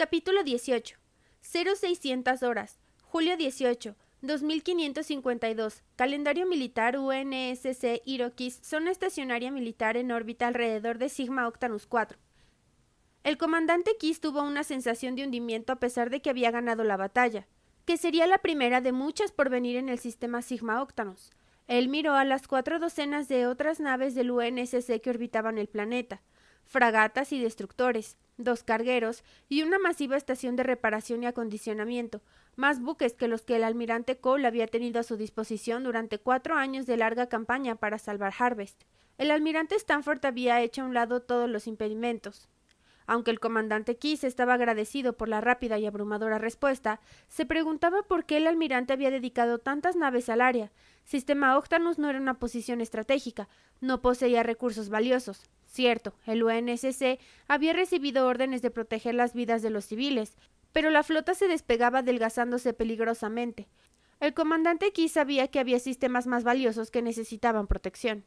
Capítulo 18. 0600 horas. Julio 18. 2552. Calendario militar UNSC Iroquois. Zona estacionaria militar en órbita alrededor de Sigma Octanus 4. El comandante Kiss tuvo una sensación de hundimiento a pesar de que había ganado la batalla, que sería la primera de muchas por venir en el sistema Sigma Octanus. Él miró a las 4 docenas de otras naves del UNSC que orbitaban el planeta, fragatas y destructores, 2 cargueros y una masiva estación de reparación y acondicionamiento, más buques que los que el almirante Cole había tenido a su disposición durante 4 años de larga campaña para salvar Harvest. El almirante Stanford había hecho a un lado todos los impedimentos. Aunque el comandante Kiss estaba agradecido por la rápida y abrumadora respuesta, se preguntaba por qué el almirante había dedicado tantas naves al área. Sistema Octanus no era una posición estratégica, no poseía recursos valiosos. Cierto, el UNSC había recibido órdenes de proteger las vidas de los civiles, pero la flota se despegaba adelgazándose peligrosamente. El comandante Kiss sabía que había sistemas más valiosos que necesitaban protección.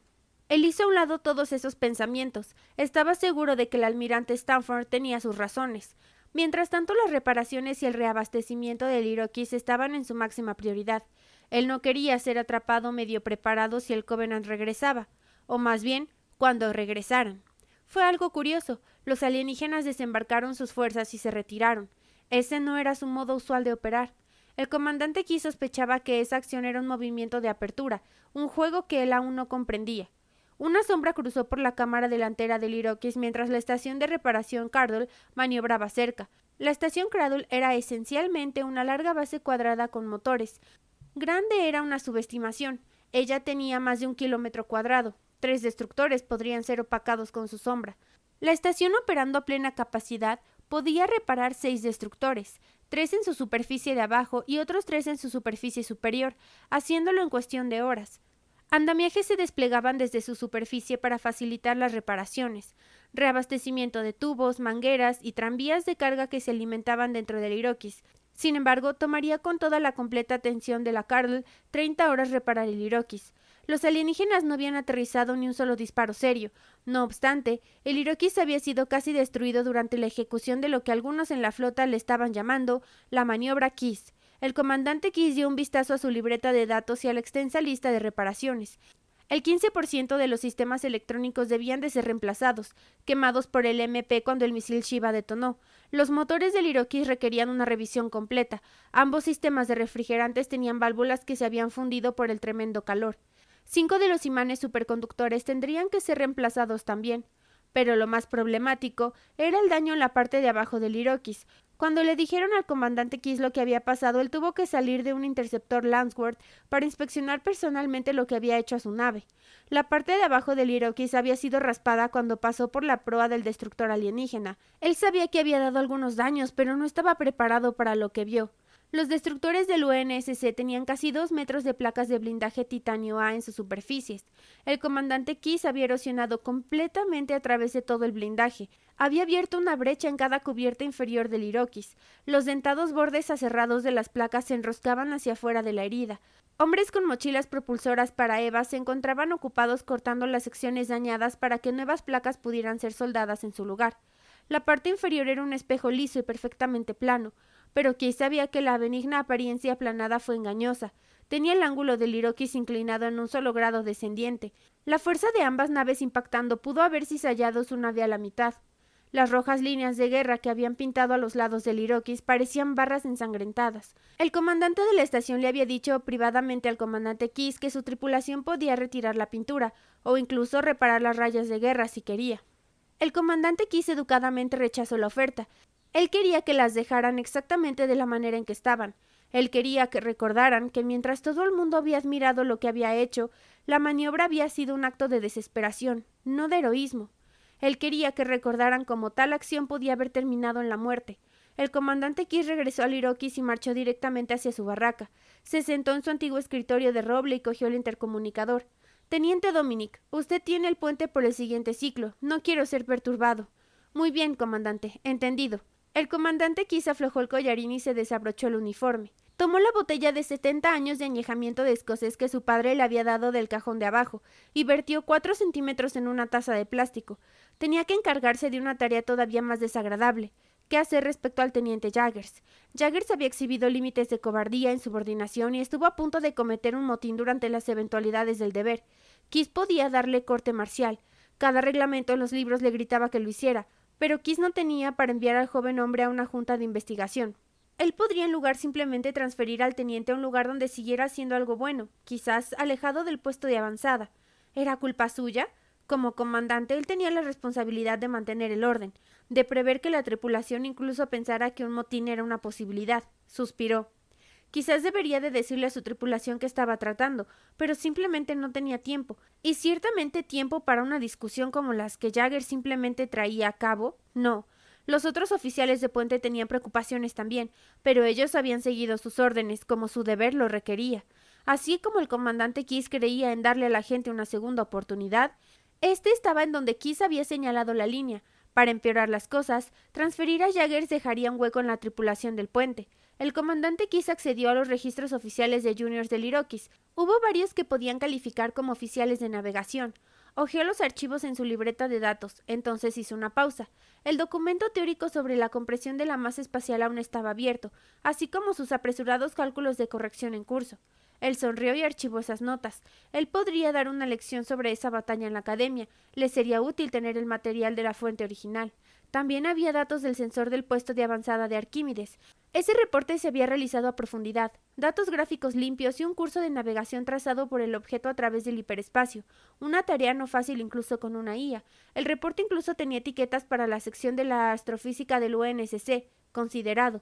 Él hizo a un lado todos esos pensamientos. Estaba seguro de que el almirante Stanford tenía sus razones. Mientras tanto, las reparaciones y el reabastecimiento del Iroquois estaban en su máxima prioridad. Él no quería ser atrapado medio preparado si el Covenant regresaba, o más bien, cuando regresaran. Fue algo curioso. Los alienígenas desembarcaron sus fuerzas y se retiraron. Ese no era su modo usual de operar. El comandante Kiss sospechaba que esa acción era un movimiento de apertura, un juego que él aún no comprendía. Una sombra cruzó por la cámara delantera del Iroquois mientras la estación de reparación Cardle maniobraba cerca. La estación Cradle era esencialmente una larga base cuadrada con motores. Grande era una subestimación. Ella tenía más de 1 kilómetro cuadrado. 3 destructores podrían ser opacados con su sombra. La estación, operando a plena capacidad, podía reparar 6 destructores, 3 en su superficie de abajo y otros 3 en su superficie superior, haciéndolo en cuestión de horas. Andamiajes se desplegaban desde su superficie para facilitar las reparaciones, reabastecimiento de tubos, mangueras y tranvías de carga que se alimentaban dentro del Iroquois. Sin embargo, tomaría con toda la completa atención de la Cardle 30 horas reparar el Iroquois. Los alienígenas no habían aterrizado ni un solo disparo serio. No obstante, el Iroquois había sido casi destruido durante la ejecución de lo que algunos en la flota le estaban llamando la maniobra Kiss. El comandante Kiss dio un vistazo a su libreta de datos y a la extensa lista de reparaciones. El 15% de los sistemas electrónicos debían de ser reemplazados, quemados por el MP cuando el misil Shiva detonó. Los motores del Iroquois requerían una revisión completa. Ambos sistemas de refrigerantes tenían válvulas que se habían fundido por el tremendo calor. 5 de los imanes superconductores tendrían que ser reemplazados también. Pero lo más problemático era el daño en la parte de abajo del Iroquois. Cuando le dijeron al comandante Kiss lo que había pasado, él tuvo que salir de un interceptor Landsworth para inspeccionar personalmente lo que había hecho a su nave. La parte de abajo del Iroquois había sido raspada cuando pasó por la proa del destructor alienígena. Él sabía que había dado algunos daños, pero no estaba preparado para lo que vio. Los destructores del UNSC tenían casi 2 metros de placas de blindaje titanio A en sus superficies. El comandante Kiss había erosionado completamente a través de todo el blindaje. Había abierto una brecha en cada cubierta inferior del Iroquois. Los dentados bordes aserrados de las placas se enroscaban hacia afuera de la herida. Hombres con mochilas propulsoras para EVA se encontraban ocupados cortando las secciones dañadas para que nuevas placas pudieran ser soldadas en su lugar. La parte inferior era un espejo liso y perfectamente plano, pero Kiss sabía que la benigna apariencia aplanada fue engañosa. Tenía el ángulo del Iroquois inclinado en un solo grado descendiente. La fuerza de ambas naves impactando pudo haber cizallado su nave a la mitad. Las rojas líneas de guerra que habían pintado a los lados del Iroquois parecían barras ensangrentadas. El comandante de la estación le había dicho privadamente al comandante Kiss que su tripulación podía retirar la pintura, o incluso reparar las rayas de guerra si quería. El comandante Kiss educadamente rechazó la oferta. Él quería que las dejaran exactamente de la manera en que estaban. Él quería que recordaran que mientras todo el mundo había admirado lo que había hecho, la maniobra había sido un acto de desesperación, no de heroísmo. Él quería que recordaran cómo tal acción podía haber terminado en la muerte. El comandante Kiss regresó al Iroquois y marchó directamente hacia su barraca. Se sentó en su antiguo escritorio de roble y cogió el intercomunicador. «Teniente Dominic, usted tiene el puente por el siguiente ciclo. No quiero ser perturbado». «Muy bien, comandante. Entendido». El comandante Kiss aflojó el collarín y se desabrochó el uniforme. Tomó la botella de 70 años de añejamiento de escocés que su padre le había dado del cajón de abajo y vertió 4 centímetros en una taza de plástico. Tenía que encargarse de una tarea todavía más desagradable. qué hacer respecto al teniente Jaggers. Jaggers había exhibido límites de cobardía, insubordinación y estuvo a punto de cometer un motín durante las eventualidades del deber. Kiss podía darle corte marcial. Cada reglamento en los libros le gritaba que lo hiciera, pero Kiss no tenía para enviar al joven hombre a una junta de investigación. Él podría en lugar simplemente transferir al teniente a un lugar donde siguiera haciendo algo bueno, quizás alejado del puesto de avanzada. ¿Era culpa suya? Como comandante, él tenía la responsabilidad de mantener el orden, de prever que la tripulación incluso pensara que un motín era una posibilidad. Suspiró. Quizás debería de decirle a su tripulación que estaba tratando, pero simplemente no tenía tiempo, y ciertamente tiempo para una discusión como las que Jagger simplemente traía a cabo, no. Los otros oficiales de puente tenían preocupaciones también, pero ellos habían seguido sus órdenes como su deber lo requería. Así como el comandante Kiss creía en darle a la gente una segunda oportunidad, este estaba en donde Kiss había señalado la línea. Para empeorar las cosas, transferir a Jaggers dejaría un hueco en la tripulación del puente. El comandante Kiss accedió a los registros oficiales de juniors del Iroquois. Hubo varios que podían calificar como oficiales de navegación. Hojeó los archivos en su libreta de datos, entonces hizo una pausa. El documento teórico sobre la compresión de la masa espacial aún estaba abierto, así como sus apresurados cálculos de corrección en curso. Él sonrió y archivó esas notas. Él podría dar una lección sobre esa batalla en la academia. Le sería útil tener el material de la fuente original. También había datos del sensor del puesto de avanzada de Arquímedes. Ese reporte se había realizado a profundidad, datos gráficos limpios y un curso de navegación trazado por el objeto a través del hiperespacio, una tarea no fácil incluso con una IA. El reporte incluso tenía etiquetas para la sección de la astrofísica del UNSC, considerado.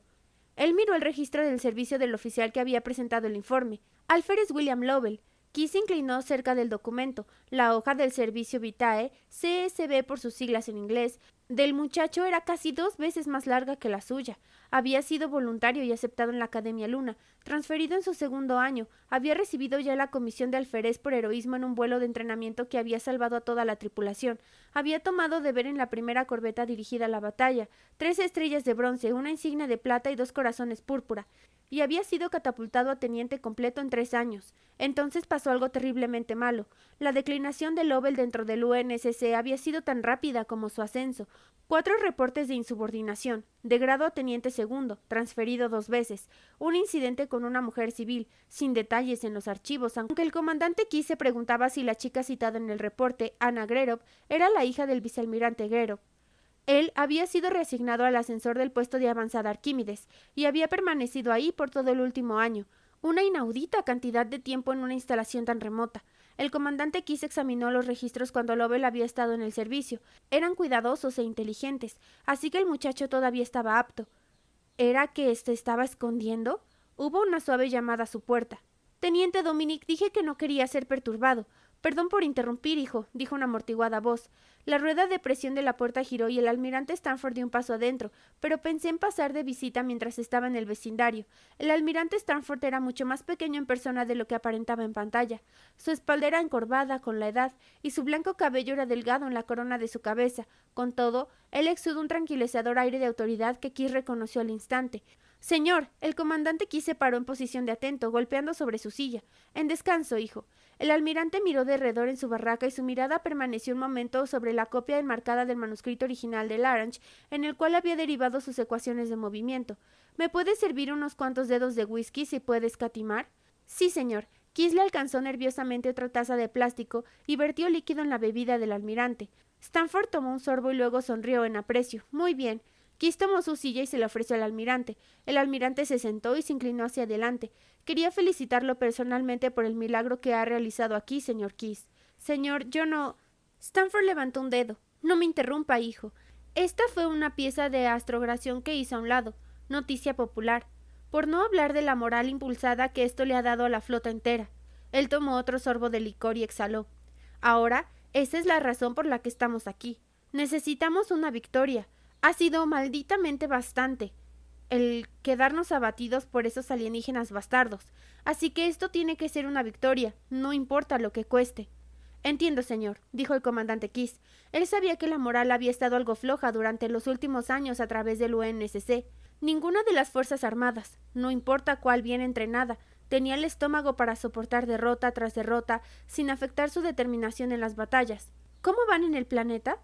Él miró el registro del servicio del oficial que había presentado el informe, Alferes William Lovell. Kiss se inclinó cerca del documento. La hoja del servicio Vitae, CSB por sus siglas en inglés, del muchacho era casi 2 veces más larga que la suya. Había sido voluntario y aceptado en la Academia Luna. Transferido en su segundo año, había recibido ya la comisión de alférez por heroísmo en un vuelo de entrenamiento que había salvado a toda la tripulación. Había tomado deber en la primera corbeta dirigida a la batalla, 3 estrellas de bronce, una insignia de plata y 2 corazones púrpura. Y había sido catapultado a teniente completo en 3 años. Entonces pasó algo terriblemente malo. La declinación de Lovell dentro del UNSC había sido tan rápida como su ascenso. 4 reportes de insubordinación, de grado a teniente segundo, transferido 2 veces, un incidente con una mujer civil, sin detalles en los archivos, aunque el comandante Kiss se preguntaba si la chica citada en el reporte, Anna Grerov, era la hija del vicealmirante Grerov. Él había sido reasignado al ascensor del puesto de avanzada Arquímedes y había permanecido ahí por todo el último año, una inaudita cantidad de tiempo en una instalación tan remota. El comandante Kiss examinó los registros cuando Lovell había estado en el servicio. Eran cuidadosos e inteligentes, así que el muchacho todavía estaba apto. ¿Era que se estaba escondiendo? Hubo una suave llamada a su puerta. Teniente Dominic, dije que no quería ser perturbado. Perdón por interrumpir, hijo, dijo una amortiguada voz. La rueda de presión de la puerta giró y el almirante Stanford dio un paso adentro, pero pensé en pasar de visita mientras estaba en el vecindario. El almirante Stanford era mucho más pequeño en persona de lo que aparentaba en pantalla. Su espalda era encorvada con la edad, y su blanco cabello era delgado en la corona de su cabeza. Con todo, él exudó un tranquilizador aire de autoridad que Kiss reconoció al instante. Señor, el comandante Kiss se paró en posición de atento, golpeando sobre su silla. En descanso, hijo. El almirante miró derredor en su barraca y su mirada permaneció un momento sobre la copia enmarcada del manuscrito original de Lagrange, en el cual había derivado sus ecuaciones de movimiento. ¿Me puede servir unos cuantos dedos de whisky si puede escatimar? Sí, señor. Kiss le alcanzó nerviosamente otra taza de plástico y vertió líquido en la bebida del almirante. Stanford tomó un sorbo y luego sonrió en aprecio. Muy bien. Kiss tomó su silla y se la ofreció al almirante. El almirante se sentó y se inclinó hacia adelante. Quería felicitarlo personalmente por el milagro que ha realizado aquí, señor Kiss. Señor, yo no... Stanford levantó un dedo. No me interrumpa, hijo. Esta fue una pieza de astrogración que hizo a un lado. Noticia popular. Por no hablar de la moral impulsada que esto le ha dado a la flota entera. Él tomó otro sorbo de licor y exhaló. Ahora, esa es la razón por la que estamos aquí. Necesitamos una victoria. Ha sido malditamente bastante el quedarnos abatidos por esos alienígenas bastardos. Así que esto tiene que ser una victoria, no importa lo que cueste. Entiendo, señor, dijo el comandante Kiss. Él sabía que la moral había estado algo floja durante los últimos años a través del UNSC. Ninguna de las fuerzas armadas, no importa cuál bien entrenada, tenía el estómago para soportar derrota tras derrota sin afectar su determinación en las batallas. ¿Cómo van en el planeta?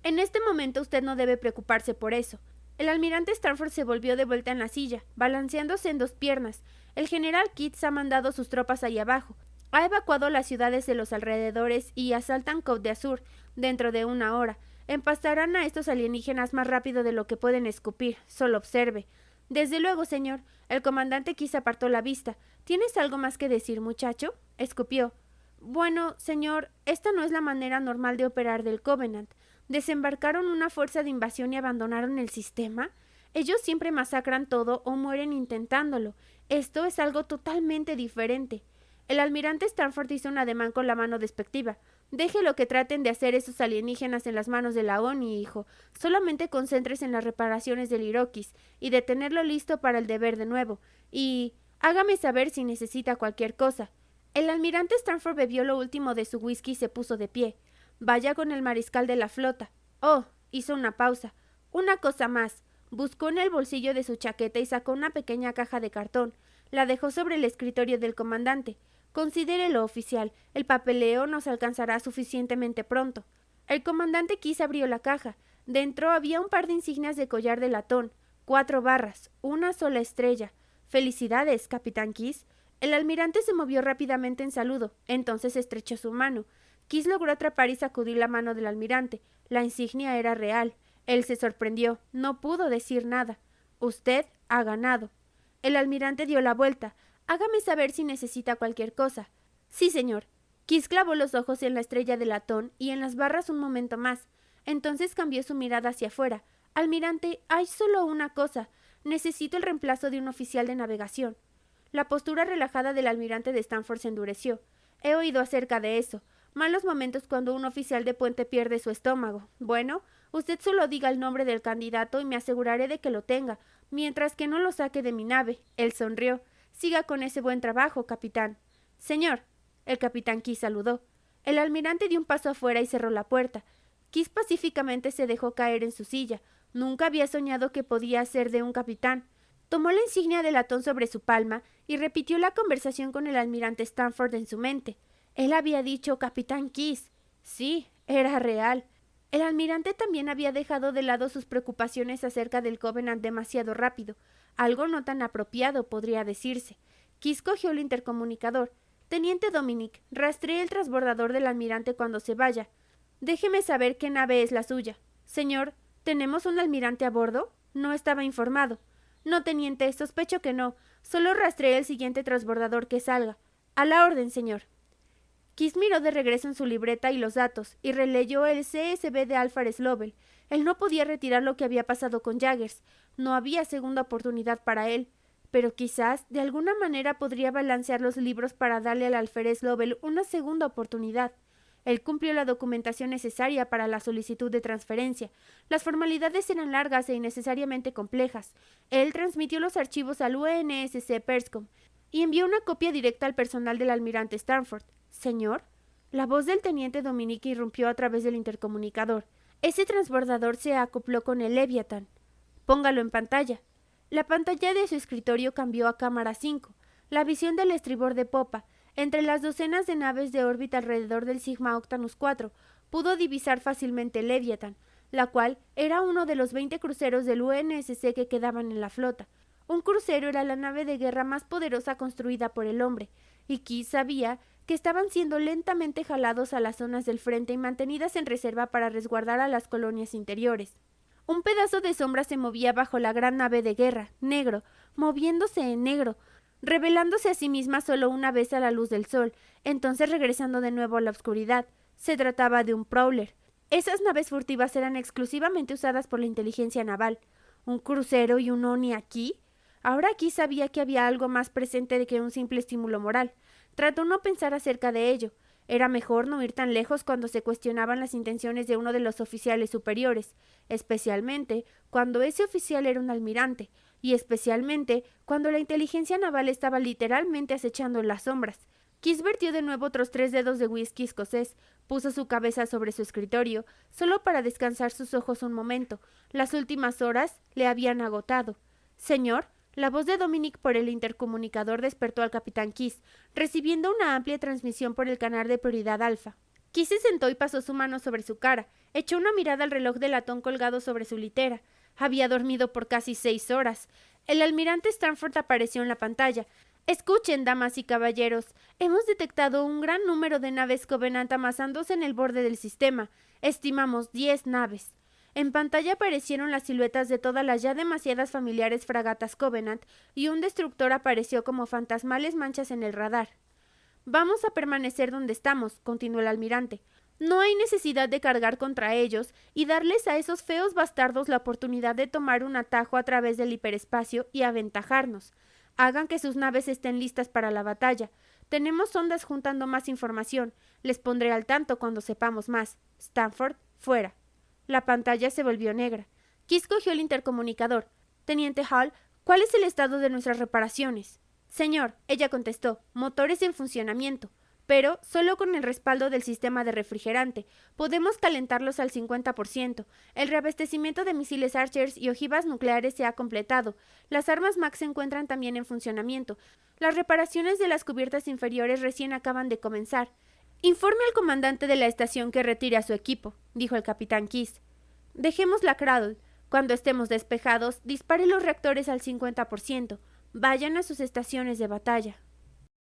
En este momento usted no debe preocuparse por eso. El almirante Stanford se volvió de vuelta en la silla, balanceándose en dos piernas. El general Kitts ha mandado sus tropas ahí abajo. Ha evacuado las ciudades de los alrededores y asaltan Côte d'Azur dentro de una hora. Empastarán a estos alienígenas más rápido de lo que pueden escupir. Solo observe. Desde luego, señor. El comandante Kitts apartó la vista. ¿Tienes algo más que decir, muchacho? Escupió. Bueno, señor, esta no es la manera normal de operar del Covenant. ¿Desembarcaron una fuerza de invasión y abandonaron el sistema? Ellos siempre masacran todo o mueren intentándolo. Esto es algo totalmente diferente. El almirante Stanford hizo un ademán con la mano despectiva. Deje lo que traten de hacer esos alienígenas en las manos de la ONI, hijo. Solamente concéntrese en las reparaciones del Iroquois y de tenerlo listo para el deber de nuevo. Y hágame saber si necesita cualquier cosa. El almirante Stanford bebió lo último de su whisky y se puso de pie. Vaya con el mariscal de la flota. Oh, hizo una pausa. Una cosa más. Buscó en el bolsillo de su chaqueta y sacó una pequeña caja de cartón. La dejó sobre el escritorio del comandante. Considérelo, oficial. El papeleo nos alcanzará suficientemente pronto. El comandante Kitts abrió la caja. Dentro había un par de insignias de collar de latón, 4 barras, una sola estrella. Felicidades, capitán Kitts. El almirante se movió rápidamente en saludo. Entonces estrechó su mano. Kitts logró atrapar y sacudir la mano del almirante. La insignia era real. Él se sorprendió. No pudo decir nada. Usted ha ganado. El almirante dio la vuelta. Hágame saber si necesita cualquier cosa. Sí, señor. Kitts clavó los ojos en la estrella de latón y en las barras un momento más. Entonces cambió su mirada hacia afuera. Almirante, hay solo una cosa. Necesito el reemplazo de un oficial de navegación. La postura relajada del almirante de Stanford se endureció. He oído acerca de eso. Malos momentos cuando un oficial de puente pierde su estómago. Bueno, usted solo diga el nombre del candidato y me aseguraré de que lo tenga, mientras que no lo saque de mi nave. Él sonrió. Siga con ese buen trabajo, capitán. Señor. El capitán Kitts saludó. El almirante dio un paso afuera y cerró la puerta. Kitts pacíficamente se dejó caer en su silla. Nunca había soñado que podía ser de un capitán. Tomó la insignia de latón sobre su palma y repitió la conversación con el almirante Stanford en su mente. Él había dicho capitán Kitts. Sí, era real. El almirante también había dejado de lado sus preocupaciones acerca del Covenant demasiado rápido. Algo no tan apropiado, podría decirse. Kitts cogió el intercomunicador. Teniente Dominic, rastree el transbordador del almirante cuando se vaya. Déjeme saber qué nave es la suya. Señor, ¿tenemos un almirante a bordo? No estaba informado. No, teniente, sospecho que no. Solo rastree el siguiente transbordador que salga. A la orden, señor. Kitts miró de regreso en su libreta y los datos, y releyó el CSB de Alfred Slovell. Él no podía retirar lo que había pasado con Jaggers. No había segunda oportunidad para él. Pero quizás, de alguna manera, podría balancear los libros para darle al alférez Lovell una segunda oportunidad. Él cumplió la documentación necesaria para la solicitud de transferencia. Las formalidades eran largas e innecesariamente complejas. Él transmitió los archivos al UNSC Perscom y envió una copia directa al personal del almirante Stanford. «Señor». La voz del teniente Dominic irrumpió a través del intercomunicador. «Ese transbordador se acopló con el Leviatán». «Póngalo en pantalla». La pantalla de su escritorio cambió a cámara 5. La visión del estribor de popa, entre las docenas de naves de órbita alrededor del Sigma Octanus 4, pudo divisar fácilmente el Leviatán, la cual era uno de los 20 cruceros del UNSC que quedaban en la flota. Un crucero era la nave de guerra más poderosa construida por el hombre, y Kitts sabía que estaban siendo lentamente jalados a las zonas del frente y mantenidas en reserva para resguardar a las colonias interiores. Un pedazo de sombra se movía bajo la gran nave de guerra, negro, moviéndose en negro, revelándose a sí misma solo una vez a la luz del sol, entonces regresando de nuevo a la oscuridad. Se trataba de un prowler. Esas naves furtivas eran exclusivamente usadas por la inteligencia naval. ¿Un crucero y un ONI aquí? Ahora Kitts sabía que había algo más presente que un simple estímulo moral. Trató no pensar acerca de ello. Era mejor no ir tan lejos cuando se cuestionaban las intenciones de uno de los oficiales superiores, especialmente cuando ese oficial era un almirante, y especialmente cuando la inteligencia naval estaba literalmente acechando en las sombras. Kitts vertió de nuevo otros 3 dedos de whisky escocés, puso su cabeza sobre su escritorio, solo para descansar sus ojos un momento. Las últimas horas le habían agotado. «Señor». La voz de Dominic por el intercomunicador despertó al capitán Kitts, recibiendo una amplia transmisión por el canal de prioridad alfa. Kitts se sentó y pasó su mano sobre su cara. Echó una mirada al reloj de latón colgado sobre su litera. Había dormido por casi 6 horas. El almirante Stanford apareció en la pantalla. Escuchen, damas y caballeros, hemos detectado un gran número de naves Covenant amasándose en el borde del sistema. Estimamos 10 naves. En pantalla aparecieron las siluetas de todas las ya demasiadas familiares fragatas Covenant y un destructor apareció como fantasmales manchas en el radar. Vamos a permanecer donde estamos, continuó el almirante. No hay necesidad de cargar contra ellos y darles a esos feos bastardos la oportunidad de tomar un atajo a través del hiperespacio y aventajarnos. Hagan que sus naves estén listas para la batalla. Tenemos sondas juntando más información. Les pondré al tanto cuando sepamos más. Stanford, fuera. La pantalla se volvió negra. Kiss cogió el intercomunicador. Teniente Hall, ¿cuál es el estado de nuestras reparaciones? Señor, ella contestó, motores en funcionamiento, pero solo con el respaldo del sistema de refrigerante. Podemos calentarlos al 50%. El reabastecimiento de misiles Archers y ojivas nucleares se ha completado. Las armas MAX se encuentran también en funcionamiento. Las reparaciones de las cubiertas inferiores recién acaban de comenzar. Informe al comandante de la estación que retire a su equipo, dijo el capitán Kiss. Dejemos la Cradle. Cuando estemos despejados, dispare los reactores al 50%. Vayan a sus estaciones de batalla.